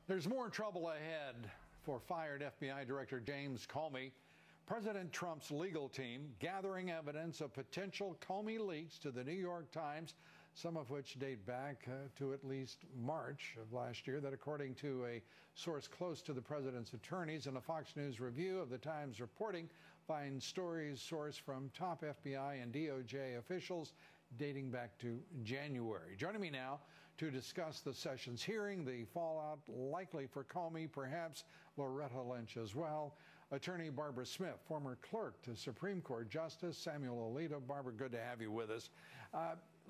There's more trouble ahead for fired FBI Director James Comey. President Trump's legal team gathering evidence of potential Comey leaks to the New York Times, some of which date back to at least March of last year, that according to a source close to the president's attorneys in a Fox News review of the Times reporting, finds stories sourced from top FBI and DOJ officials dating back to January. Joining me now to discuss the Sessions hearing, the fallout likely for Comey, perhaps Loretta Lynch as well, attorney Barbara Smith, former clerk to Supreme Court Justice Samuel Alito. Barbara, good to have you with us.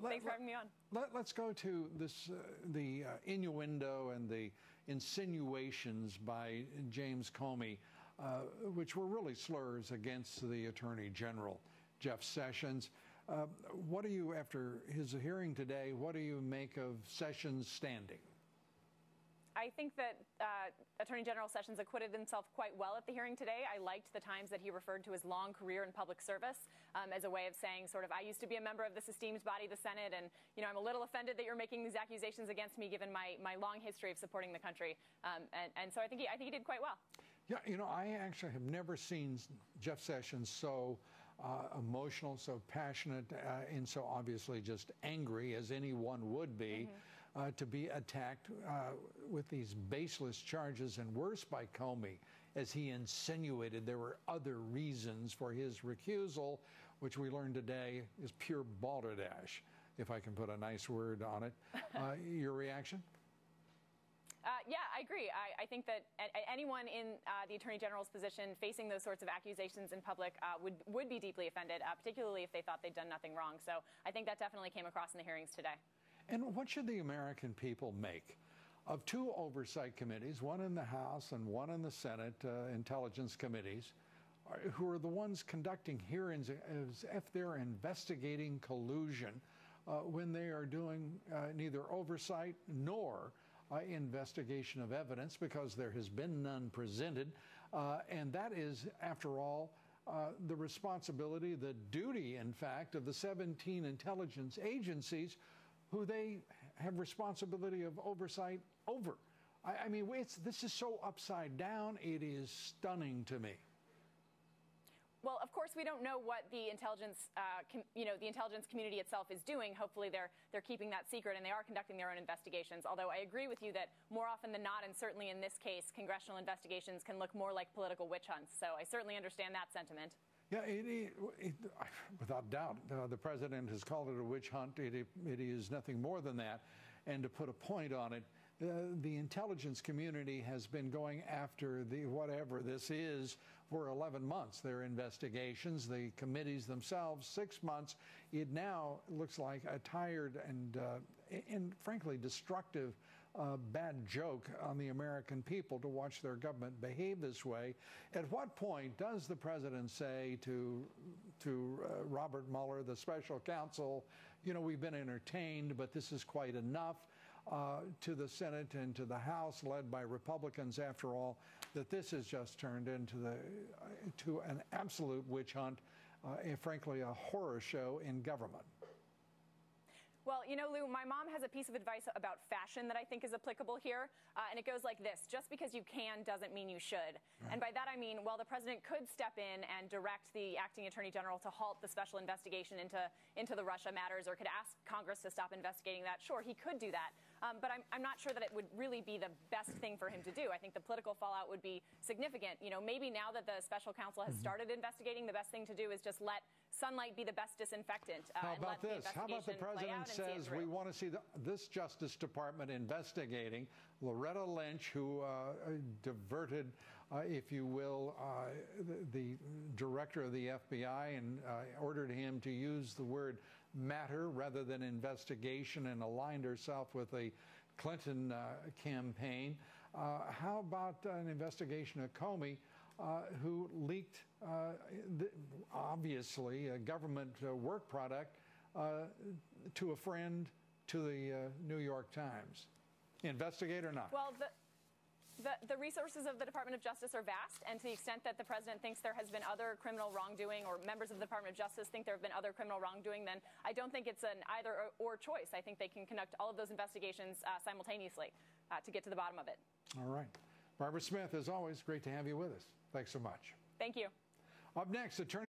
Thanks for having me on. Let's go to this, the innuendo and the insinuations by James Comey, which were really slurs against the Attorney General, Jeff Sessions. What do you, after his hearing today, what do you make of Sessions' standing? I think that Attorney General Sessions acquitted himself quite well at the hearing today. I liked the times that he referred to his long career in public service as a way of saying sort of, I used to be a member of this esteemed body, the Senate, and, you know, I'm a little offended that you're making these accusations against me given my long history of supporting the country. And so I think he did quite well. Yeah, you know, I actually have never seen Jeff Sessions so emotional, so passionate, and so obviously just angry as anyone would be, to be attacked with these baseless charges, and worse by Comey, as he insinuated there were other reasons for his recusal, which we learned today is pure balderdash, if I can put a nice word on it. Your reaction? Yeah, I agree. I think that anyone in the Attorney General's position facing those sorts of accusations in public would be deeply offended, particularly if they thought they'd done nothing wrong. So I think that definitely came across in the hearings today. And what should the American people make of two oversight committees, one in the House and one in the Senate, intelligence committees, who are the ones conducting hearings as if they're investigating collusion when they are doing neither oversight nor investigation of evidence, because there has been none presented. And that is, after all, the responsibility, the duty, in fact, of the 17 intelligence agencies who they have responsibility of oversight over. I mean, this is so upside down, it is stunning to me. Well, of course, we don't know what the intelligence, the intelligence community itself is doing. Hopefully, they're keeping that secret, and they are conducting their own investigations. Although I agree with you that more often than not, and certainly in this case, congressional investigations can look more like political witch hunts. So I certainly understand that sentiment. Yeah, without doubt, the president has called it a witch hunt. It is nothing more than that. And to put a point on it, the intelligence community has been going after the whatever this is for 11 months. Their investigations, the committees themselves, 6 months. It now looks like a tired and frankly destructive bad joke on the American people to watch their government behave this way. At what point does the president say to Robert Mueller, the special counsel, you know, we've been entertained, but this is quite enough, to the Senate and to the House, led by Republicans, after all, that this has just turned into an absolute witch hunt, and frankly a horror show in government? Well, you know, Lou, my mom has a piece of advice about fashion that I think is applicable here, and it goes like this: just because you can doesn't mean you should. Right. And by that I mean, while the president could step in and direct the acting attorney general to halt the special investigation into the Russia matters, or could ask Congress to stop investigating that, sure, he could do that. But I'm not sure that it would really be the best thing for him to do. I think the political fallout would be significant. You know, maybe now that the special counsel has started investigating, the best thing to do is just let sunlight be the best disinfectant. How about this? How about the president says we want to see this Justice Department investigating Loretta Lynch, who diverted, if you will, the director of the FBI and ordered him to use the word matter rather than investigation, and aligned herself with the Clinton campaign. How about an investigation of Comey, who leaked, obviously, a government work product to a friend to the New York Times? Investigate or not? Well, the resources of the Department of Justice are vast, and to the extent that the president thinks there has been other criminal wrongdoing, or members of the Department of Justice think there have been other criminal wrongdoing, then I don't think it's an either or choice. I think they can conduct all of those investigations simultaneously to get to the bottom of it. All right. Barbara Smith, as always, great to have you with us. Thanks so much. Thank you. Up next, attorney